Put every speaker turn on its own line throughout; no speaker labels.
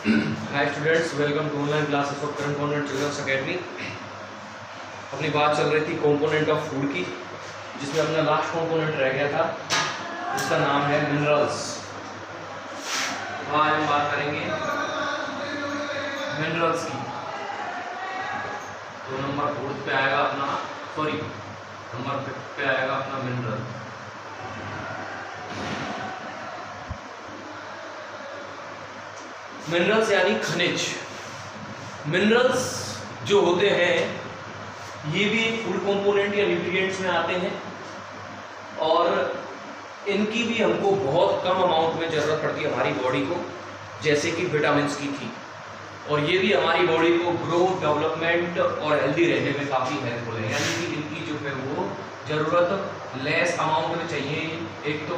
Hi students, welcome to online classes of current component children's academy. अपनी बात चल रही थी कंपोनेंट ऑफ फूड की, जिसमें अपना लास्ट कंपोनेंट रह गया था, जिसका नाम है मिनरल्स। वहाँ हम बात करेंगे मिनरल्स की। तो नंबर 4 पे आएगा अपना, नंबर 5 पे आएगा अपना मिनरल। मिनरल्स यानी खनिज। मिनरल्स जो होते हैं ये भी फूड कंपोनेंट या न्यूट्रिएंट्स में आते हैं, और इनकी भी हमको बहुत कम अमाउंट में ज़रूरत पड़ती है हमारी बॉडी को, जैसे कि विटामिन्स की थी। और ये भी हमारी बॉडी को ग्रोथ, डेवलपमेंट और हेल्दी रहने में काफ़ी हेल्पफुल है। यानी कि इनकी जो है वो ज़रूरत लेस अमाउंट में चाहिए, एक तो।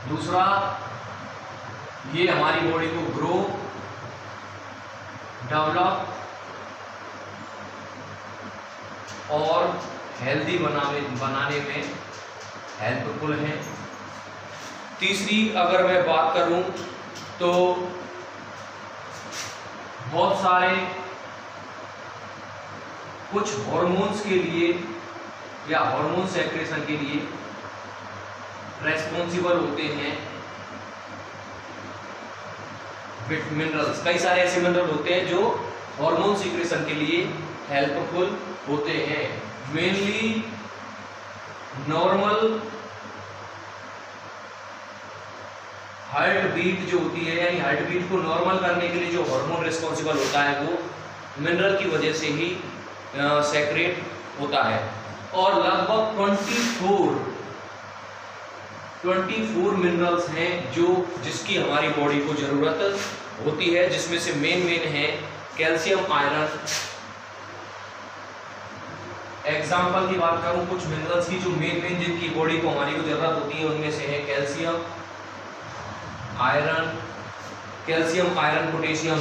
दूसरा, ये हमारी बॉडी को ग्रो, डेवलप और हेल्दी बनाने में हेल्पफुल है। तीसरी अगर मैं बात करूं तो बहुत सारे कुछ हार्मोन्स के लिए या हार्मोन सेक्रेशन के लिए रेस्पॉन्सिबल होते हैं मिनरल्स। कई सारे ऐसे मिनरल होते हैं जो हार्मोन सीक्रेशन के लिए हेल्पफुल होते हैं। मेनली नॉर्मल हार्ट बीट जो होती है, यानी हार्ट बीट को नॉर्मल करने के लिए जो हार्मोन रिस्पॉन्सिबल होता है वो मिनरल की वजह से ही सेक्रेट होता है। और लगभग 24 मिनरल्स हैं जिसकी हमारी बॉडी को ज़रूरत होती है, जिसमें से मेन है कैल्शियम, आयरन। एग्जाम्पल की बात करूं कुछ मिनरल्स की जो मेन जिनकी बॉडी को हमारी को ज़रूरत होती है, उनमें से है calcium, iron, potassium,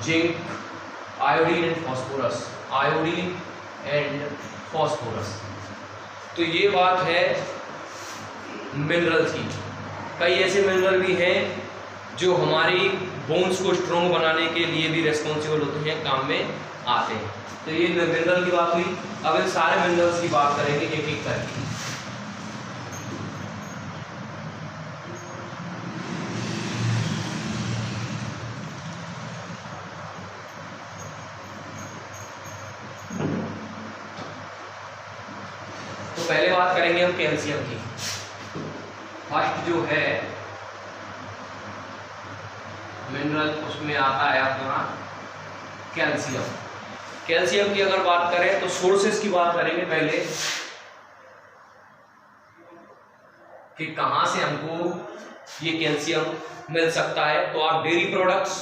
zinc, iodine and phosphorus. तो ये बात है मिनरल्स की। कई ऐसे मिनरल भी हैं जो हमारी बोन्स को स्ट्रॉन्ग बनाने के लिए भी रेस्पॉन्सिबल होते हैं, काम में आते हैं। तो ये मिनरल की बात हुई। अब इन सारे मिनरल्स की बात करेंगे एक एक करके। तो पहले बात करेंगे हम कैल्शियम की। फर्स्ट जो है मिनरल, उसमें आता है अपना कैल्शियम। कैल्शियम की अगर बात करें तो सोर्सेस की बात करेंगे पहले, कि कहां से हमको ये कैल्शियम मिल सकता है। तो आप डेयरी प्रोडक्ट्स,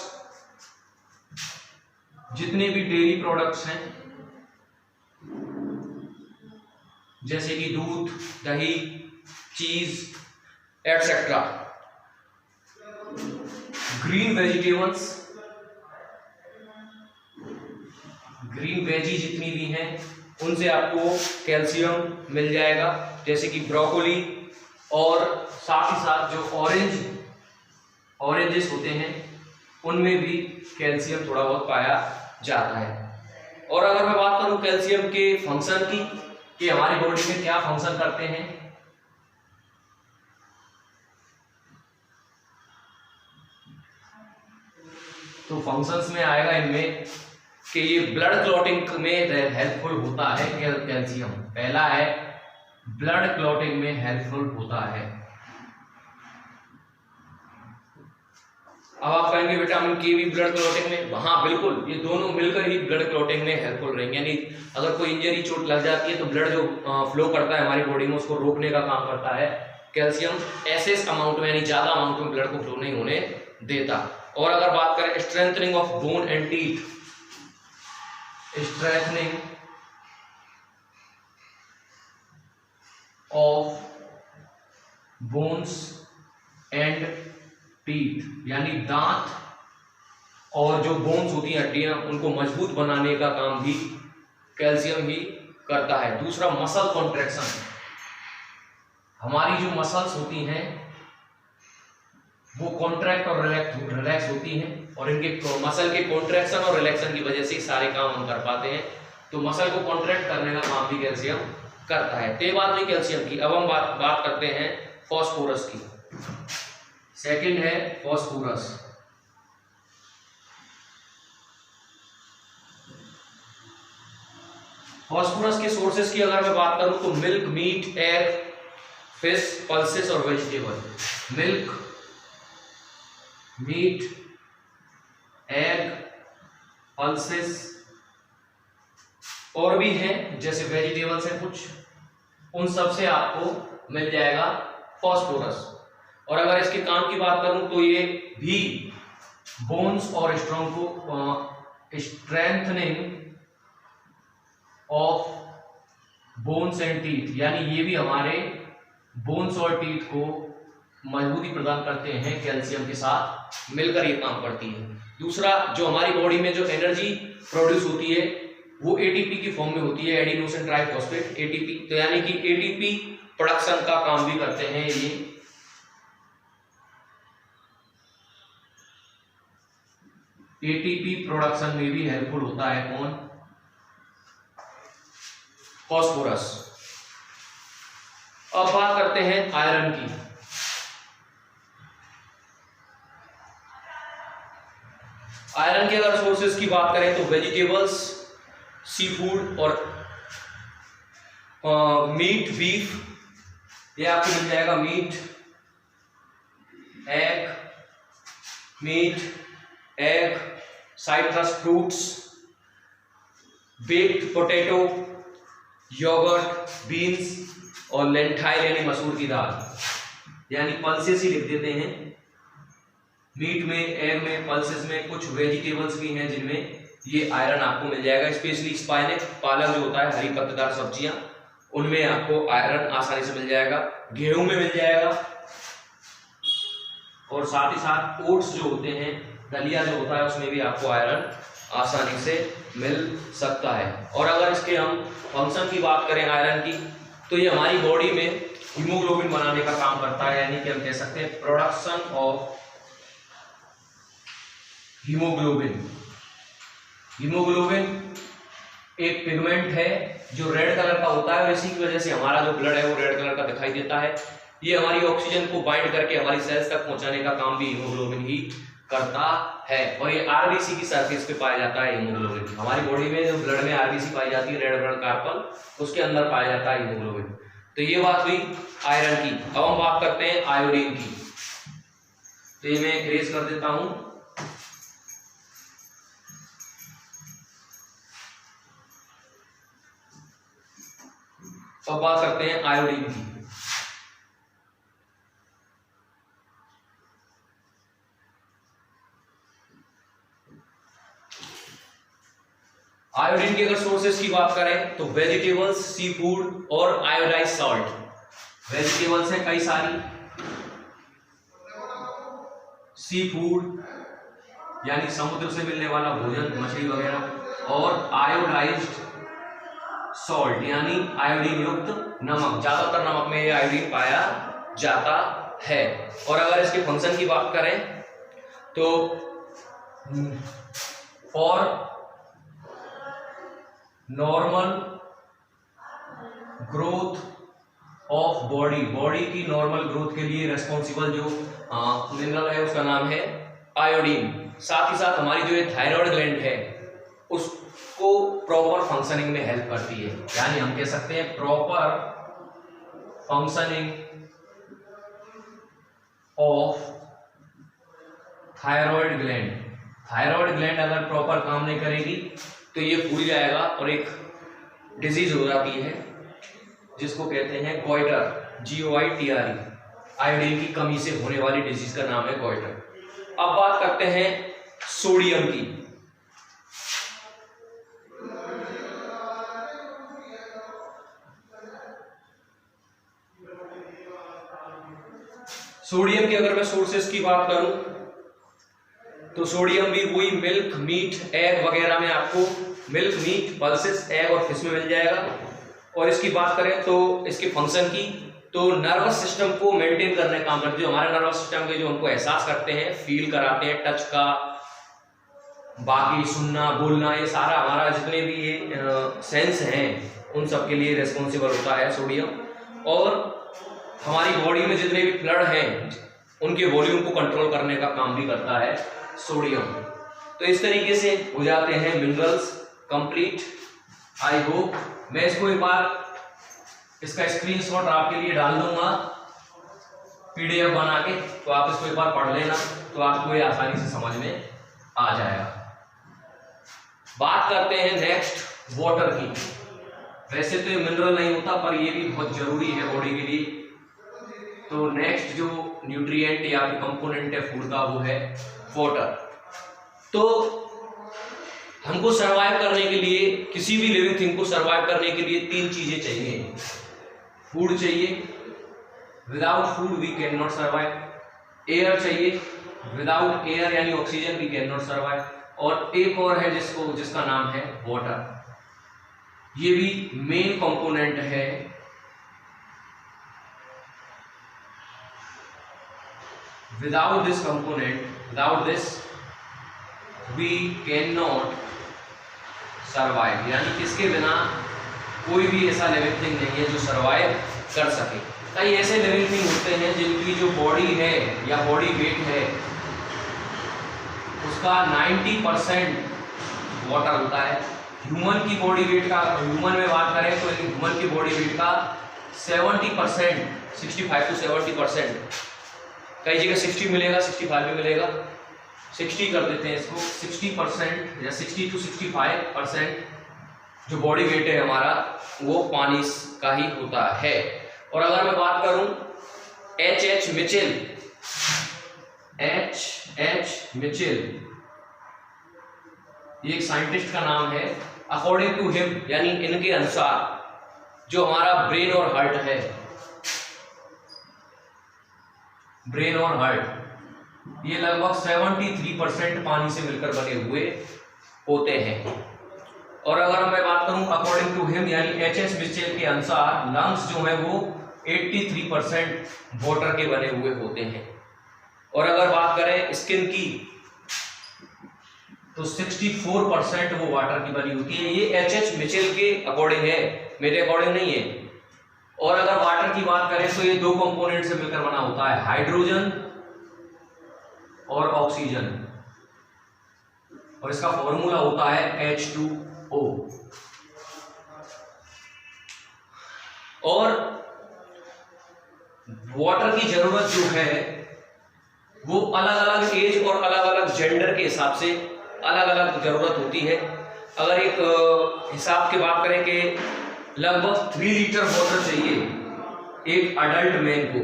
जितने भी डेयरी प्रोडक्ट्स हैं जैसे कि दूध, दही, चीज etcetera, green vegetables, green veggie जितनी भी हैं उनसे आपको कैल्शियम मिल जाएगा, जैसे कि ब्रोकोली। और साथ ही साथ जो ऑरेंजेस होते हैं उनमें भी कैल्शियम थोड़ा बहुत पाया जाता है। और अगर मैं बात करूं कैल्शियम के फंक्शन की, कि हमारी बॉडी में क्या फंक्शन करते हैं, तो फंक्शंस में आएगा इनमें कि ये ब्लड क्लॉटिंग में हेल्पफुल होता है कैल्शियम। पहला है ब्लड क्लॉटिंग में हेल्पफुल होता है। अब आप कहेंगे विटामिन के भी ब्लड क्लॉटिंग में, हाँ बिल्कुल, ये दोनों मिलकर ही ब्लड क्लॉटिंग में हेल्पफुल रहेंगे। यानी अगर कोई इंजरी, चोट लग जाती है तो ब्लड जो फ्लो करता है हमारी बॉडी में, उसको रोकने का काम करता है कैल्शियम। ऐसे अमाउंट में, यानी ज्यादा अमाउंट में ब्लड को फ्लो नहीं होने देता। और अगर बात करें strengthening of bone and teeth, strengthening of bones and teeth, यानी दांत और जो बोन्स होती हैं, हड्डियां, उनको मजबूत बनाने का काम भी कैल्शियम ही करता है। दूसरा मसल कॉन्ट्रैक्शन, हमारी जो मसल्स होती हैं वो कॉन्ट्रैक्ट और रिलैक्स होती हैं, और इनके मसल के कॉन्ट्रैक्शन और रिलैक्शन की वजह से सारे काम हम कर पाते हैं। तो मसल को कॉन्ट्रैक्ट करने का काम भी कैल्शियम करता है। तो ये बात हुई कैल्शियम की। अब हम बात करते हैं फॉस्फोरस की। सेकंड है फॉस्फोरस। फॉस्फोरस के सोर्सेस की अगर मैं बात करूं तो milk, meat, egg, fish, pulses और vegetable. Milk, meat, egg, pulses और भी हैं जैसे वेजिटेबल्स हैं कुछ, उन सब से आपको मिल जाएगा फॉस्फोरस। और अगर इसके काम की बात करूं तो ये भी बोन्स और strengthening of bones and teeth, यानी ये भी हमारे बोन्स और टीथ को मजबूती प्रदान करते हैं। कैल्शियम के साथ मिलकर ये काम करती है। दूसरा, जो हमारी बॉडी में जो एनर्जी प्रोड्यूस होती है वो एटीपी की फॉर्म में होती है, एडिनोसिन ट्राइफॉस्फेट, एटीपी। तो यानी कि एटीपी प्रोडक्शन का काम भी करते हैं ये। एटीपी प्रोडक्शन में भी हेल्पफुल होता है कौन? फॉस्फोरस। अब बात करते हैं आयरन की। आयरन के अगर सोर्सेज की बात करें तो वेजिटेबल्स, सी फूड और मीट, बीफ, ये आपको मिल जाएगा। Meat, egg, citrus fruits, baked potato, yogurt, beans और लेंटाइल यानी मसूर की दाल, यानी पल्सेस ही लिख देते हैं। मीट में, एग में, पल्सेस में कुछ वेजिटेबल्स भी हैं जिनमें ये आयरन आपको मिल जाएगा। स्पेशली स्पाइनच, पालक जो होता है, हरी पत्तेदार सब्जियां, उनमें आपको आयरन आसानी से मिल जाएगा। गेहूं में मिल जाएगा, और साथ ही साथ ओट्स जो होते हैं, दलिया जो होता है, उसमें भी आपको आयरन आसानी से मिल सकता है। और अगर इसके हम फंक्शन की बात करें आयरन की, तो ये हमारी बॉडी में हीमोग्लोबिन बनाने का काम करता है, यानी कि हम कह सकते हैं प्रोडक्शन ऑफ हीमोग्लोबिन। हीमोग्लोबिन एक पिगमेंट है जो रेड कलर का होता है, और इसी की वजह से हमारा जो ब्लड है वो रेड कलर का दिखाई देता है। ये हमारी ऑक्सीजन को बाइंड करके हमारी सेल्स तक पहुंचाने का काम भी हीमोग्लोबिन ही करता है। और ये आरबीसी की सरफेस पे पाया जाता है हीमोग्लोबिन। हमारी बॉडी में जो ब्लड में आरबीसी पाई जाती है, रेड ब्लड कार्पल, उसके अंदर पाया जाता है हीमोग्लोबिन। तो ये बात हुई आयरन की। अब हम बात करते हैं आयोडीन की। तो ये मैं इरेज कर देता हूं। अब बात करते हैं आयोडीन की। आयोडीन के अगर सोर्सेस की बात करें तो वेजिटेबल्स, सी फूड और आयोडाइज सॉल्ट। वेजिटेबल्स हैं कई सारी, सी फूड यानी समुद्र से मिलने वाला भोजन, मछली वगैरह, और आयोडाइज्ड सॉल्ट यानी आयोडीन युक्त नमक। ज्यादातर नमक में आयोडीन पाया जाता है। और अगर इसके फंक्शन की बात करें तो for normal growth of body की नॉर्मल ग्रोथ के लिए रेस्पॉन्सिबल जो मिनरल है उसका नाम है आयोडीन। साथ ही साथ हमारी जो ये थायराइड ग्लैंड है उसको प्रॉपर फंक्शनिंग में हेल्प करती है, यानी हम कह सकते हैं proper functioning of thyroid gland. Thyroid gland अगर प्रॉपर काम नहीं करेगी तो ये फूल जाएगा और एक डिजीज हो जाती है जिसको कहते हैं गोइटर, GOITRE। आयोडीन की कमी से होने वाली डिजीज का नाम है गोइटर। अब बात करते हैं सोडियम की। सोडियम के अगर मैं सोर्सेस की बात करूं तो सोडियम भी वही मिल्क, मीट, एग वगैरह में आपको मिल्क, मीट, पल्सेस, एग और फिश में मिल जाएगा। और इसकी बात करें तो इसके फंक्शन की तो नर्वस सिस्टम को मेंटेन करने का काम करते हैं। जो हमारे नर्वस सिस्टम के जो हमको एहसास करते हैं, फील कराते हैं, टच का, बाकी सुनना, बोलना, ये सारा हमारा जितने भी ये सेंस हैं उन सब के लिए रिस्पॉन्सिबल होता है सोडियम। और हमारी बॉडी में जितने भी ब्लड हैं उनके वॉल्यूम को कंट्रोल करने का काम भी करता है सोडियम। तो इस तरीके से हो जाते हैं मिनरल्स कंप्लीट। आई होप मैं इसको एक बार इसका स्क्रीनशॉट आपके लिए डाल दूंगा पीडीएफ बना के, तो आप इसको एक बार पढ़ लेना, तो आपको ये आसानी से समझ में आ जाएगा। बात करते हैं नेक्स्ट वाटर की। वैसे तो ये मिनरल नहीं होता पर ये भी बहुत जरूरी है बॉडी के लिए। तो नेक्स्ट जो न्यूट्रिएंट या फिर कंपोनेंट है फूड का वो है वाटर। तो हमको सरवाइव करने के लिए, किसी भी लिविंग थिंग को सरवाइव करने के लिए 3 चीजें चाहिए। फूड चाहिए, without food we can not survive. Air चाहिए, विदाउट एयर यानी oxygen we can not survive. और एक और है जिसका नाम है वाटर। ये भी मेन कंपोनेंट है without this component, without this we cannot survive। यानी किसके बिना कोई भी ऐसा लिविंग थिंग नहीं है जो सरवाइव कर सके। कई ऐसे लिविंग थिंग होते हैं जिनकी जो बॉडी है या बॉडी वेट है उसका 90% वाटर होता है। ह्यूमन की बॉडी वेट का, ह्यूमन में बात करें तो ह्यूमन की बॉडी वेट का 70%, 65 to 70%, कई जगह 60 मिलेगा, 65 भी मिलेगा, 60 कर देते हैं इसको, 60% या 60 to 65% जो बॉडी वेट है हमारा वो पानी का ही होता है। और अगर मैं बात करूं H.H. Mitchell, H.H. मिचेल ये एक साइंटिस्ट का नाम है। अकॉर्डिंग टू हिम यानी इनके अनुसार जो हमारा ब्रेन और हार्ट है, ब्रेन और हार्ट ये लगभग 73% पानी से मिलकर बने हुए होते हैं। और अगर मैं बात करूं अकॉर्डिंग टू हिम यानी H.H. मिचेल के अनुसार लंग्स जो है वो 83% वाटर के बने हुए होते हैं। और अगर बात करें स्किन की तो 64% वो वाटर की बनी होती है। ये H.H. मिचेल के अकॉर्डिंग है, मेरे अकॉर्डिंग नहीं है। और अगर वाटर की बात करें तो ये 2 कंपोनेंट से मिलकर बना होता है, हाइड्रोजन और ऑक्सीजन, और इसका फॉर्मूला होता है H2O। और वाटर की जरूरत जो है वो अलग अलग एज और अलग अलग जेंडर के हिसाब से अलग अलग जरूरत होती है। अगर एक हिसाब की बात करें कि लगभग 3 लीटर वाटर चाहिए एक अडल्ट मैन को,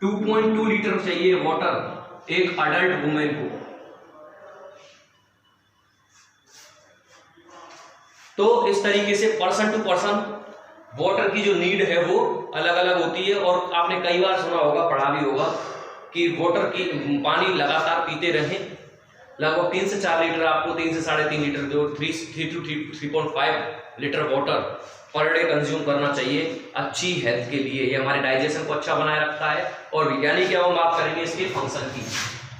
2.2 लीटर चाहिए वाटर एक अडल्ट वुमेन को। तो इस तरीके से पर्सन टू पर्सन वाटर की जो नीड है वो अलग अलग होती है। और आपने कई बार सुना होगा, पढ़ा भी होगा कि वाटर की पानी लगातार पीते रहें। लगभग 3 से 4 लीटर आपको 3 से 3.5 लीटर जो 3 to 3.5 litre water per day consume करना चाहिए अच्छी हेल्थ के लिए। ये हमारे डाइजेशन को अच्छा बनाए रखता है। और वैज्ञानिक क्या हम बात करेंगे इसके फंक्शन की।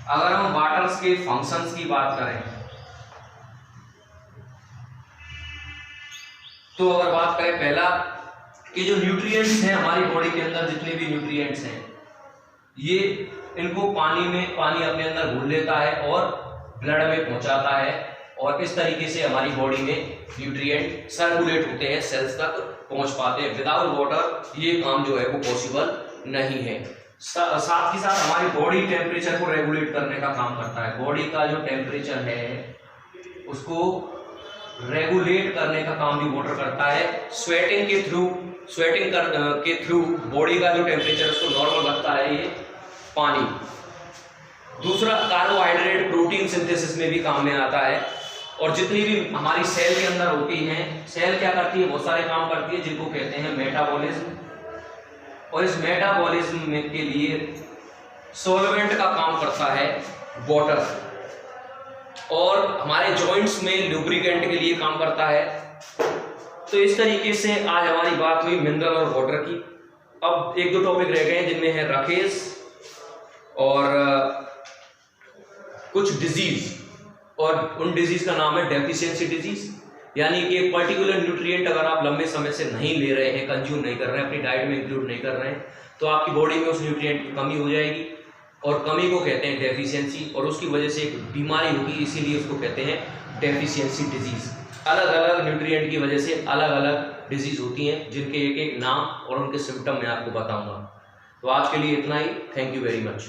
अगर हम वाटर्स के फंक्शंस की बात करें तो अगर बात करें पहला कि जो न्यूट्रिएंट्स हैं हमारी बॉडी के अंदर, जितने भी न्यूट्रिएंट्स हैं ये इनको पानी अपने अंदर घुल लेता है और ब्लड में पहुंचाता है। और इस तरीके से हमारी बॉडी में न्यूट्रिएंट सर्कुलेट होते हैं, सेल्स तक पहुंच पाते हैं। विदाउट वाटर ये काम जो है वो पॉसिबल नहीं है। साथ ही साथ हमारी बॉडी टेम्परेचर को रेगुलेट करने का काम करता है। बॉडी का जो टेम्परेचर है उसको रेगुलेट करने का काम भी वाटर करता है। स्वेटिंग के थ्रू बॉडी का जो टेम्परेचर उसको नॉर्मल रखता है ये पानी। दूसरा, कार्बोहाइड्रेट प्रोटीन सिंथेसिस में भी काम में आता है। और जितनी भी हमारी सेल के अंदर होती हैं, सेल क्या करती है, बहुत सारे काम करती है जिनको कहते हैं मेटाबॉलिज्म। और इस मेटाबॉलिज्म में के लिए सॉल्वेंट का काम करता है वाटर। और हमारे जॉइंट्स में लुब्रिकेंट के लिए काम करता है तो इस तरीके से आज हमारी बात हुई मिनरल और वाटर की। अब एक दो टॉपिक रह गए हैं जिनमें है राकेश और कुछ डिजीज, और उन डिजीज का नाम है डेफिशिएंसी डिजीज, यानी कि एक पर्टिकुलर न्यूट्रिएंट अगर आप लंबे समय से नहीं ले रहे हैं, कंज्यूम नहीं कर रहे हैं, अपनी डाइट में इंक्लूड नहीं कर रहे हैं, तो आपकी बॉडी में उस न्यूट्रिएंट की कमी हो जाएगी, और कमी को कहते हैं डेफिशिएंसी, और उसकी वजह से एक बीमारी होगी, इसीलिए उसको कहते हैं डेफिशिएंसी डिजीज। अलग अलग न्यूट्रिएंट की वजह से अलग अलग डिजीज होती हैं, जिनके एक एक नाम और उनके सिम्टम मैं आपको बताऊंगा। तो आज के लिए इतना ही। Thank you very much.